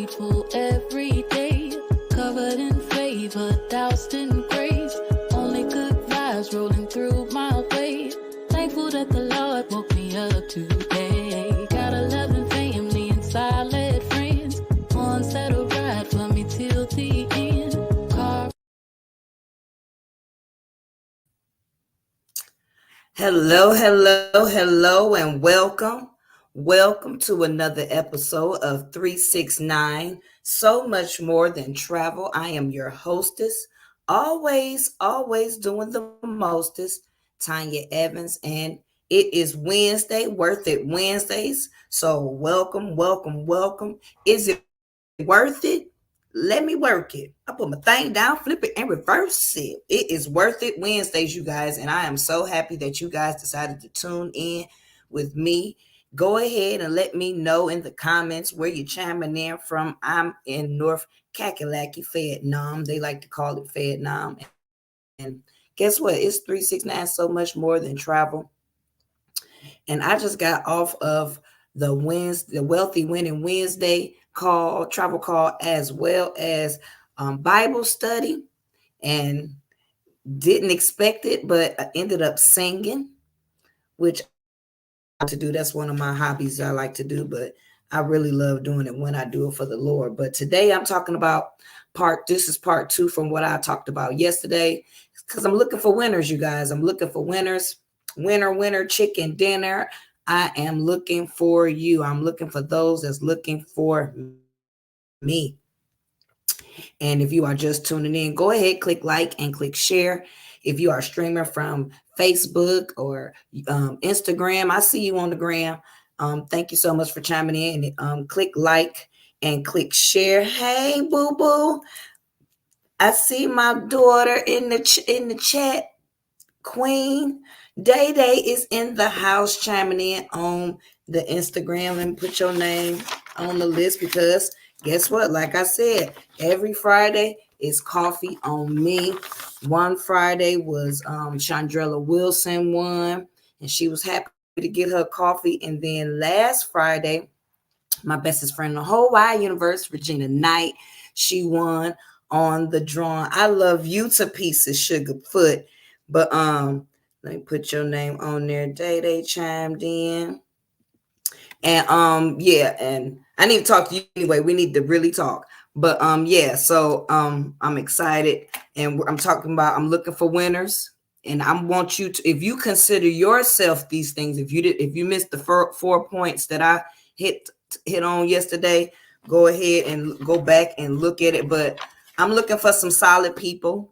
grateful every day. Covered in flavor, doused in grace. Only good vibes rolling through my way. Thankful that the Lord woke me up today. Got a loving family and solid friends. One settled ride for me till the end. Hello, and welcome. Welcome to another episode of 369, So Much More Than Travel. I am your hostess, always doing the mostest, Tanya Evans, and it is Wednesday, Worth It Wednesdays. So welcome. Is it worth it? Let me work it. I put my thing down, flip it, and reverse it. It is Worth It Wednesdays, you guys, and I am so happy that you guys decided to tune in with me. Go ahead and let me know in the comments where you're chiming in from. I'm in North Kakalaki, Vietnam. They like to call it Vietnam. And guess what? It's 369, So Much More Than Travel. And I just got off of the Wealthy Winning Wednesday travel call, as well as Bible study, and didn't expect it, but I ended up singing, which I like to do. That's one of my hobbies I like to do, but I really love doing it when I do it for the Lord. But today I'm talking about this is part 2 from what I talked about yesterday, because I'm looking for winners, you guys. I'm looking for winners. Winner, chicken dinner. I am looking for you. I'm looking for those that's looking for me. And if you are just tuning in, go ahead, click like and click share. If you are streaming from Facebook or Instagram, I see you on the gram. Thank you so much for chiming in. Click like and click share. Hey, boo boo. I see my daughter in the chat. Queen Day Day is in the house chiming in on the Instagram, and put your name on the list, because guess what? Like I said, every Friday is coffee on me. One Friday was Chandrella Wilson won, and she was happy to get her coffee. And then last Friday, my bestest friend in the whole wide universe, Regina Knight, she won on the drawing. I love you to pieces, Sugarfoot. But let me put your name on there. Day chimed in. And yeah, and I need to talk to you anyway. We need to really talk. But yeah, so I'm excited, and I'm looking for winners. And I want you to, if you consider yourself these things, if you missed the 4 points that I hit on yesterday, go ahead and go back and look at it. But I'm looking for some solid people.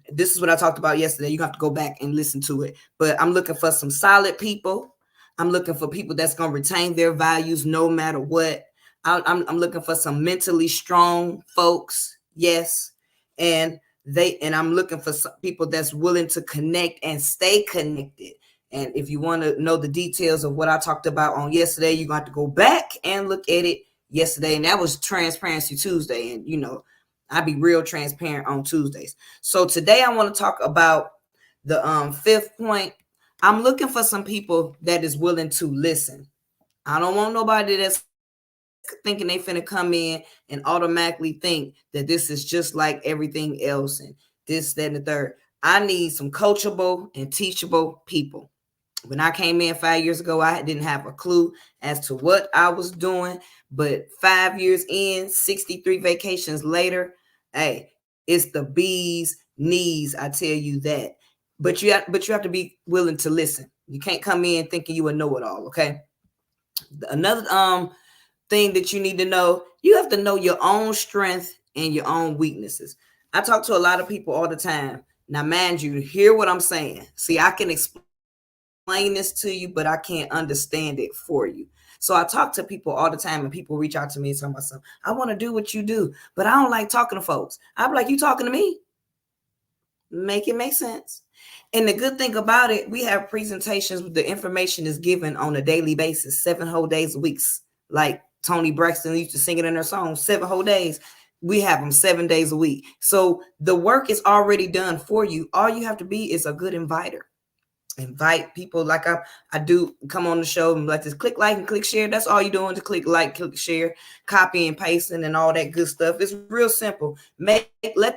This is what I talked about yesterday. You have to go back and listen to it. But I'm looking for some solid people. I'm looking for people that's going to retain their values no matter what. I'm looking for some mentally strong folks. Yes. And I'm looking for some people that's willing to connect and stay connected. And if you want to know the details of what I talked about on yesterday, you're going to have to go back and look at it yesterday. And that was Transparency Tuesday. And, I be real transparent on Tuesdays. So today I want to talk about the 5th point. I'm looking for some people that is willing to listen. I don't want nobody that's thinking they finna come in and automatically think that this is just like everything else and this, that, and the third. I need some coachable and teachable people. When I came in 5 years ago, I didn't have a clue as to what I was doing. But 5 years in, 63 vacations later, hey, it's the bee's knees. I tell you that. But you have to be willing to listen. You can't come in thinking you a know-it-all. Okay. Another thing that you need to know, you have to know your own strength and your own weaknesses. I talk to a lot of people all the time. Now, mind you, hear what I'm saying. See, I can explain this to you, but I can't understand it for you. So I talk to people all the time, and people reach out to me and tell myself, I want to do what you do, but I don't like talking to folks. I'm like, you talking to me? Make it make sense. And the good thing about it, we have presentations. The information is given on a daily basis, 7 whole days a week. Like Tony Braxton used to sing it in her song, 7 whole days. We have them 7 days a week. So the work is already done for you. All you have to be is a good inviter. Invite people like I do come on the show and let this click like and click share. That's all you're doing, to click like, click share, copy and pasting and all that good stuff. It's real simple. Let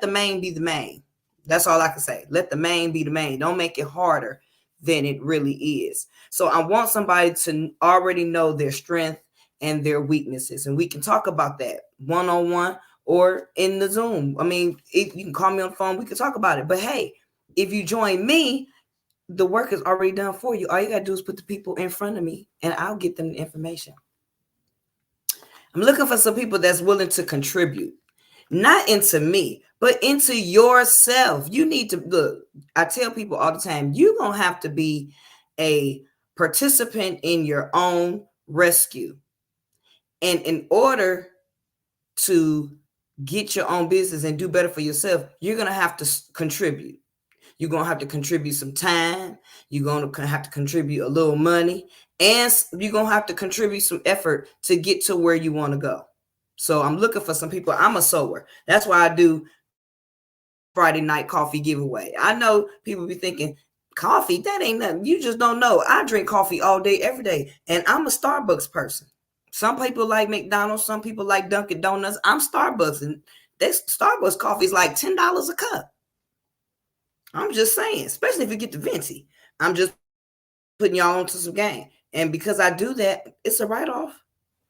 the main be the main. That's all I can say. Let the main be the main. Don't make it harder than it really is. So I want somebody to already know their strength and their weaknesses. And we can talk about that one-on-one or in the Zoom. I mean, you can call me on the phone. We can talk about it. But hey, if you join me, the work is already done for you. All you got to do is put the people in front of me and I'll get them the information. I'm looking for some people that's willing to contribute, not into me, but into yourself. You need to look. I tell people all the time, you're going to have to be a participant in your own rescue. And in order to get your own business and do better for yourself, you're going to have to contribute. You're going to have to contribute some time. You're going to have to contribute a little money. And you're going to have to contribute some effort to get to where you want to go. So I'm looking for some people. I'm a sower. That's why I do Friday night coffee giveaway. I know people be thinking, coffee, that ain't nothing. You just don't know. I drink coffee all day, every day. And I'm a Starbucks person. Some people like McDonald's. Some people like Dunkin' Donuts. I'm Starbucks. And this Starbucks coffee is like $10 a cup. I'm just saying, especially if you get the venti. I'm just putting y'all onto some game. And because I do that, it's a write-off.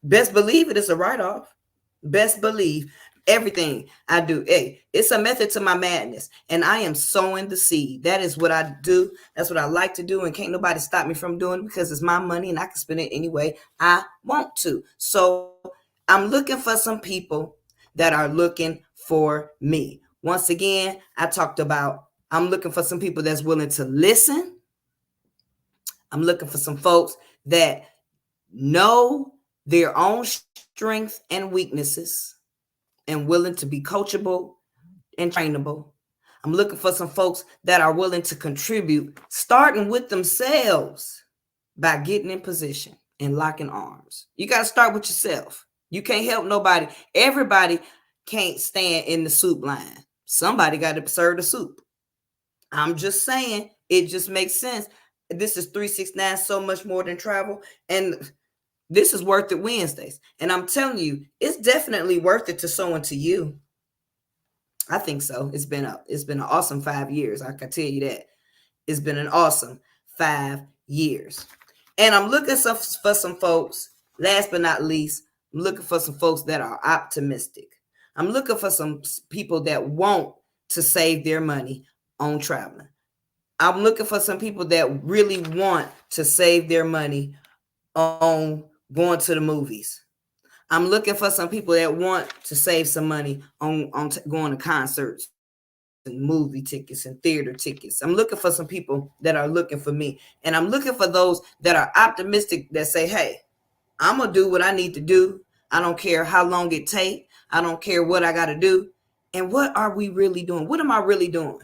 Best believe it's a write-off. Best believe everything I do. Hey, it's a method to my madness. And I am sowing the seed. That is what I do. That's what I like to do. And can't nobody stop me from doing it because it's my money and I can spend it any way I want to. So I'm looking for some people that are looking for me. Once again, I talked about I'm looking for some people that's willing to listen. I'm looking for some folks that know their own strengths and weaknesses and willing to be coachable and trainable. I'm looking for some folks that are willing to contribute, starting with themselves by getting in position and locking arms. You got to start with yourself. You can't help nobody. Everybody can't stand in the soup line. Somebody got to serve the soup. I'm just saying, it just makes sense. This is 369, so much more than travel. And this is Worth It Wednesdays. And I'm telling you, it's definitely worth it to sow into you. I think so. It's been an awesome 5 years. I can tell you that. It's been an awesome 5 years. And I'm looking for some folks, last but not least, I'm looking for some folks that are optimistic. I'm looking for some people that want to save their money on traveling. I'm looking for some people that really want to save their money on going to the movies. I'm looking for some people that want to save some money on going to concerts and movie tickets and theater tickets. I'm looking for some people that are looking for me. And I'm looking for those that are optimistic that say, hey, I'm going to do what I need to do. I don't care how long it takes. I don't care what I got to do. And what are we really doing? What am I really doing?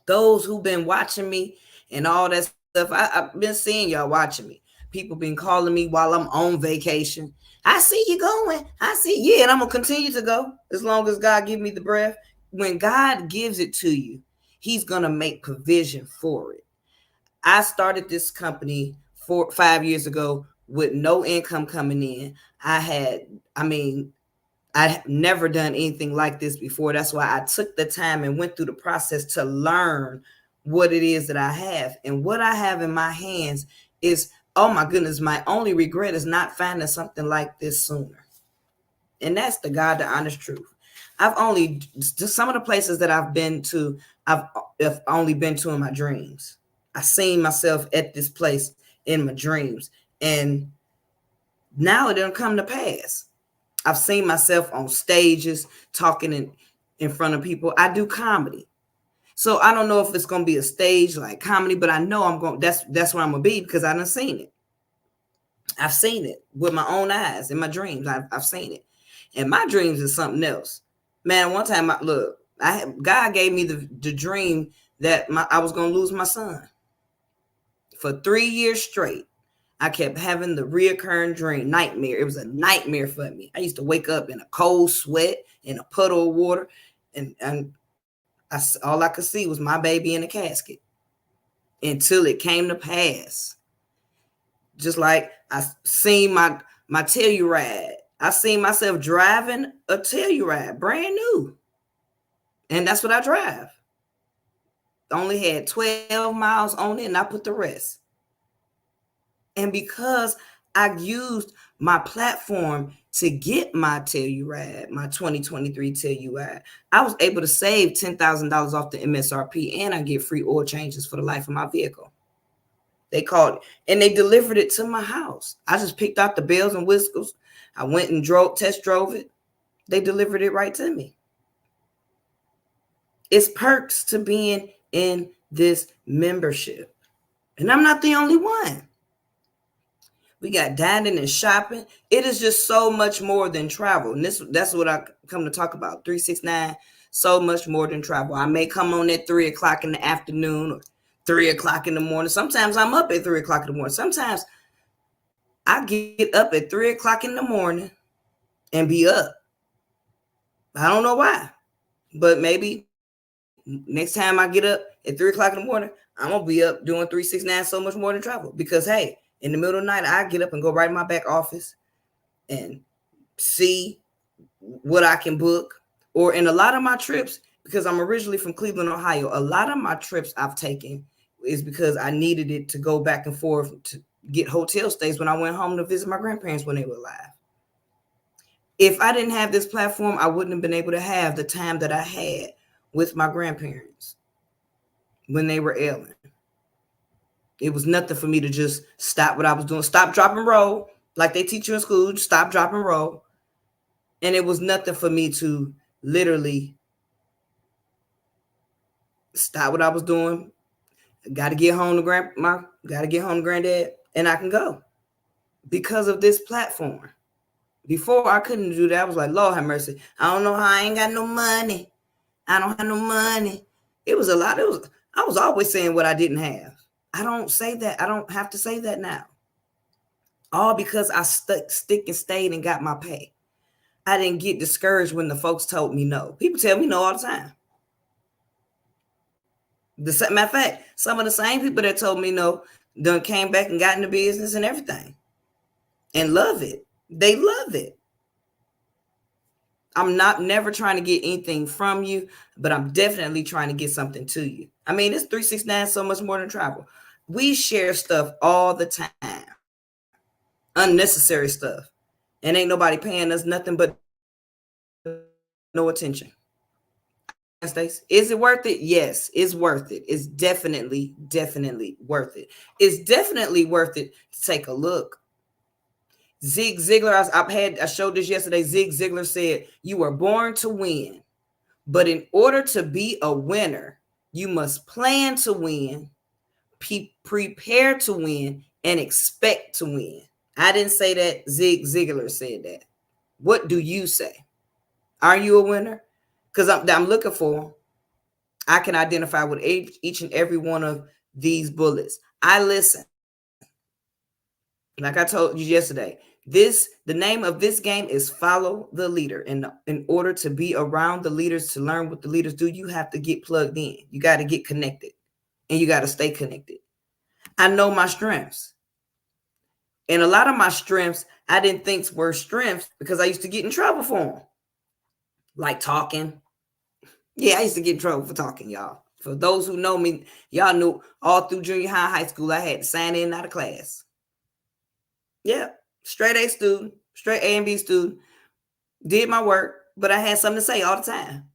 Those who've been watching me and all that stuff, I've been seeing y'all watching me. People been calling me while I'm on vacation. I see you going. I see. Yeah, and I'm going to continue to go as long as God give me the breath. When God gives it to you, he's going to make provision for it. I started this company 5 years ago with no income coming in. I had never done anything like this before. That's why I took the time and went through the process to learn what it is that I have. And what I have in my hands is, oh my goodness, my only regret is not finding something like this sooner. And that's the God, the honest truth. Some of the places that I've been to, I've only been to in my dreams. I seen myself at this place in my dreams. And now it didn't come to pass. I've seen myself on stages talking in front of people. I do comedy. So I don't know if it's going to be a stage like comedy, but I know that's where I'm going to be because I done seen it. I've seen it with my own eyes in my dreams. I've seen it. And my dreams is something else. Man, one time, God gave me the dream that I was going to lose my son. For 3 years straight, I kept having the reoccurring dream, nightmare. It was a nightmare for me. I used to wake up in a cold sweat, in a puddle of water, and all I could see was my baby in a casket. until it came to pass. Just like I seen my Telluride. I seen myself driving a Telluride, brand new. And that's what I drive. Only had 12 miles on it, and I put the rest. And because I used my platform to get my Telluride, my 2023 Telluride, I was able to save $10,000 off the MSRP, and I get free oil changes for the life of my vehicle. They called it, and they delivered it to my house. I just picked out the bells and whistles. I went and test drove it. They delivered it right to me. It's perks to being in this membership. And I'm not the only one. We got dining and shopping. It is just so much more than travel. And that's what I come to talk about. 369, so much more than travel. I may come on at 3 o'clock in the afternoon or 3 o'clock in the morning. Sometimes I'm up at 3 o'clock in the morning. Sometimes I get up at 3 o'clock in the morning and be up. I don't know why, but maybe next time I get up at 3 o'clock in the morning, I'm going to be up doing 369, so much more than travel. Because, hey, in the middle of the night, I get up and go right in my back office and see what I can book. Or in a lot of my trips, because I'm originally from Cleveland, Ohio, a lot of my trips I've taken is because I needed it to go back and forth to get hotel stays when I went home to visit my grandparents when they were alive. If I didn't have this platform, I wouldn't have been able to have the time that I had with my grandparents when they were ailing. It was nothing for me to just stop what I was doing. Stop, drop, and roll. Like they teach you in school, stop, drop, and roll. And it was nothing for me to literally stop what I was doing. Got to get home to grandma, got to get home to granddad, and I can go because of this platform. Before I couldn't do that. I was like, Lord have mercy. I don't know how I ain't got no money. I don't have no money. It was a lot. I was always saying what I didn't have. I don't say that. I don't have to say that now. All because I stick and stayed and got my pay. I didn't get discouraged when the folks told me no. People tell me no all the time. Matter of fact, some of the same people that told me no done came back and got in the business and everything and love it. They love it. I'm never trying to get anything from you, but I'm definitely trying to get something to you. I mean, it's 369, so much more than travel. We share stuff all the time, unnecessary stuff, and ain't nobody paying us nothing but no attention. Is it worth it? Yes, it's worth it. It's definitely worth it. It's definitely worth it to take a look. Zig Ziglar, I showed this yesterday. Zig Ziglar said, you were born to win, but in order to be a winner, you must plan to win, prepare to win, and expect to win. I didn't say that. Zig Ziglar said that. What do you say? Are you a winner? Because I'm looking for them. I can identify with each and every one of these bullets. I listen. Like I told you yesterday, the name of this game is Follow the Leader. And in order to be around the leaders, to learn what the leaders do, you have to get plugged in. You got to get connected, and you got to stay connected. I know my strengths. And a lot of my strengths, I didn't think were strengths because I used to get in trouble for them. Like talking. Yeah, I used to get in trouble for talking, y'all. For those who know me, y'all knew all through junior high school, I had to sign in and out of class. Yeah, straight A student, straight A and B student. Did my work, but I had something to say all the time.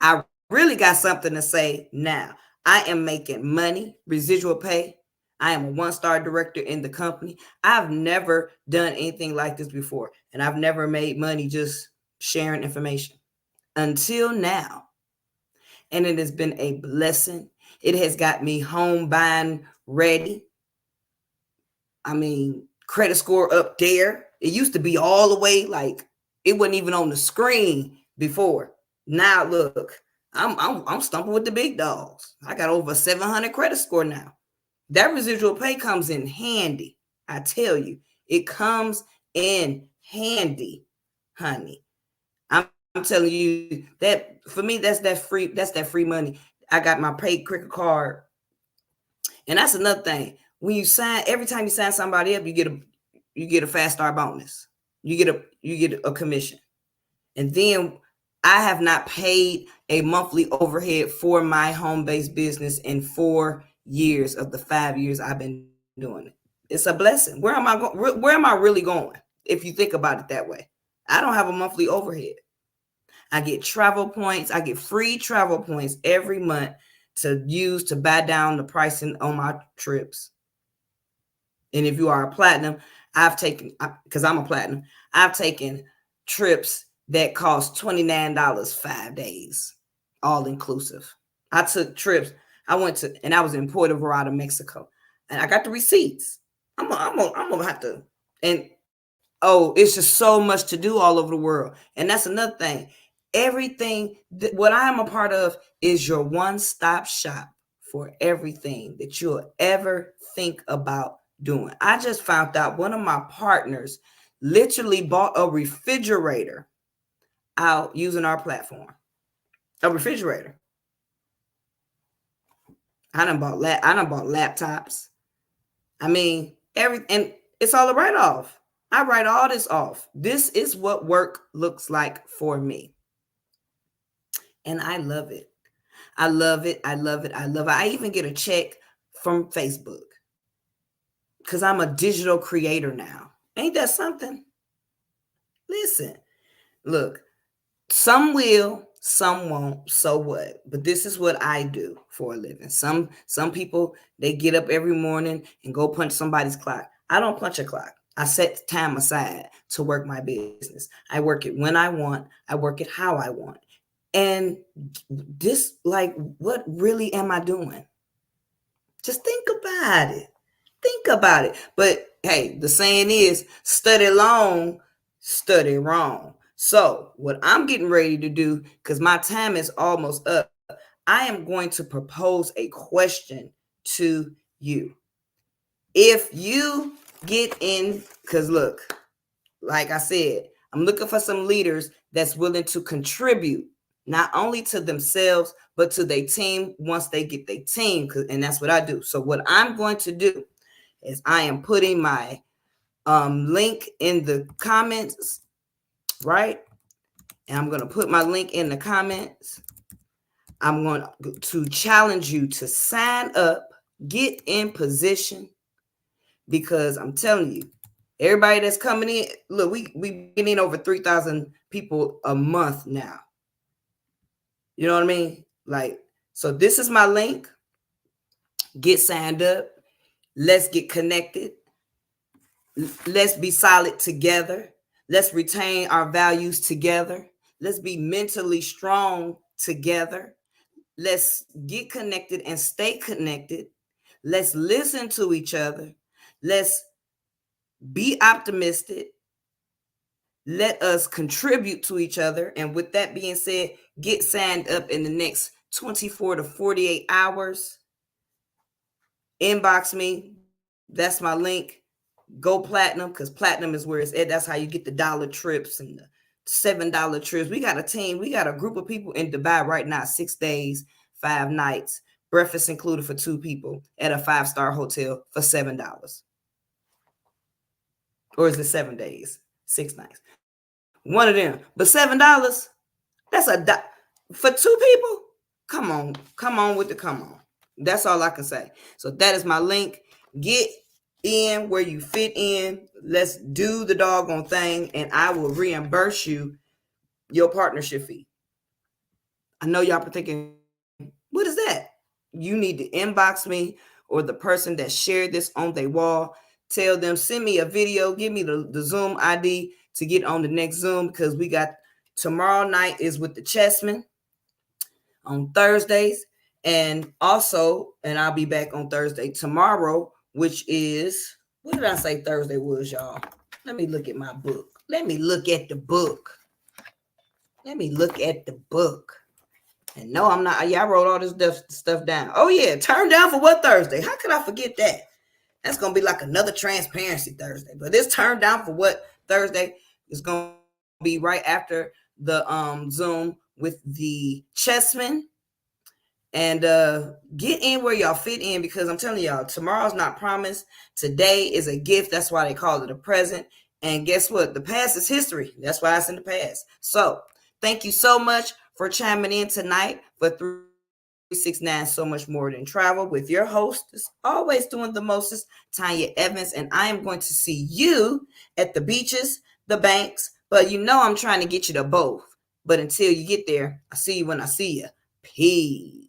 I really got something to say now. I am making money, residual pay. I am a one-star director in the company. I've never done anything like this before, and I've never made money just sharing information until now. And it has been a blessing. It has got me home buying ready. I mean, credit score up there. It used to be all the way, like it wasn't even on the screen before. Now look, I'm stumping with the big dogs. I got over 700 credit score now. That residual pay comes in handy. I tell you, it comes in handy, honey. I'm telling you that for me, that's that free money. I got my paid cricket card And that's another thing. When you sign, every time you sign somebody up, you get a fast start bonus. You get a commission. And then I have not paid a monthly overhead for my home-based business in 4 years of the 5 years I've been doing it. It's a blessing. Where am I going? Where am I really going? If you think about it that way, I don't have a monthly overhead. I get travel points. I get free travel points every month to use to buy down the pricing on my trips. And if you are a platinum, I've taken, because I'm a platinum, I've taken trips that cost $29 5 days, all inclusive. I took trips. I went to, and I was in Puerto Vallarta, Mexico, and I got the receipts. I'm gonna have to, and oh, it's just so much to do all over the world. And that's another thing. Everything what I am a part of is your one-stop shop for everything that you'll ever think about doing. I just found out one of my partners literally bought a refrigerator out using our platform. A refrigerator. I done bought laptops. I mean, and it's all a write-off. I write all this off. This is what work looks like for me. And I love it. I love it. I love it. I love it. I even get a check from Facebook because I'm a digital creator now. Ain't that something? Listen, look, some will, some won't. So what? But this is what I do for a living. Some people, they get up every morning and go punch somebody's clock. I don't punch a clock. I set time aside to work my business. I work it when I want. I work it how I want. And this, like, what really am I doing? Just think about it. Think about it. But hey, the saying is, study long, study wrong. So what I'm getting ready to do, because my time is almost up, I am going to propose a question to you. If you get in, because look, like I said, I'm looking for some leaders that's willing to contribute not only to themselves, but to their team once they get their team. And that's what I do. So what I'm going to do is I am putting my link in the comments, right? And I'm going to put my link in the comments. I'm going to challenge you to sign up, get in position, because I'm telling you, everybody that's coming in, look, we get in over 3,000 people a month now. You know what I mean? Like, so this is my link. Get signed up. Let's get connected. Let's be solid together. Let's retain our values together. Let's be mentally strong together. Let's get connected and stay connected. Let's listen to each other. Let's be optimistic. Let us contribute to each other. And with that being said, get signed up in the next 24 to 48 hours. Inbox me. That's my link. Go platinum, because platinum is where it's at. That's how you get the dollar trips and the $7 trips. We got a team. We got a group of people in Dubai right now, 6 days, 5 nights, breakfast included for 2 people at a 5-star hotel for $7. Or is it 7 days, 6 nights? One of them. But $7, that's for 2 people. Come on with the come on. That's all I can say. So that is my link. Get in where you fit in. Let's do the doggone thing, and I will reimburse you your partnership fee. I know y'all are thinking, what is that? You need to inbox me or the person that shared this on their wall. Tell them, send me a video, give me the Zoom ID to get on the next Zoom, because we got tomorrow night is with the Chessmen on Thursdays. And also, and I'll be back on Thursday tomorrow, which is, what did I say Thursday was, y'all? Let me look at my book. Let me look at the book. And no, I'm not. Yeah, I wrote all this stuff down. Oh, yeah. Turn down for what Thursday? How could I forget that? That's going to be like another transparency Thursday. But this turn down for what Thursday is going to be right after the Zoom with the Chessmen. and get in where y'all fit in, because I'm telling y'all, tomorrow's not promised. Today is a gift. That's why they call it a present. And guess what? The past is history. That's why it's in the past. So thank you so much for chiming in tonight for 369 So Much More Than Travel with your hostess, always doing the mostest, Tanya Evans. And I am going to see you at the beaches, the banks, but you know I'm trying to get you to both. But until you get there, I see you when I see you. Peace.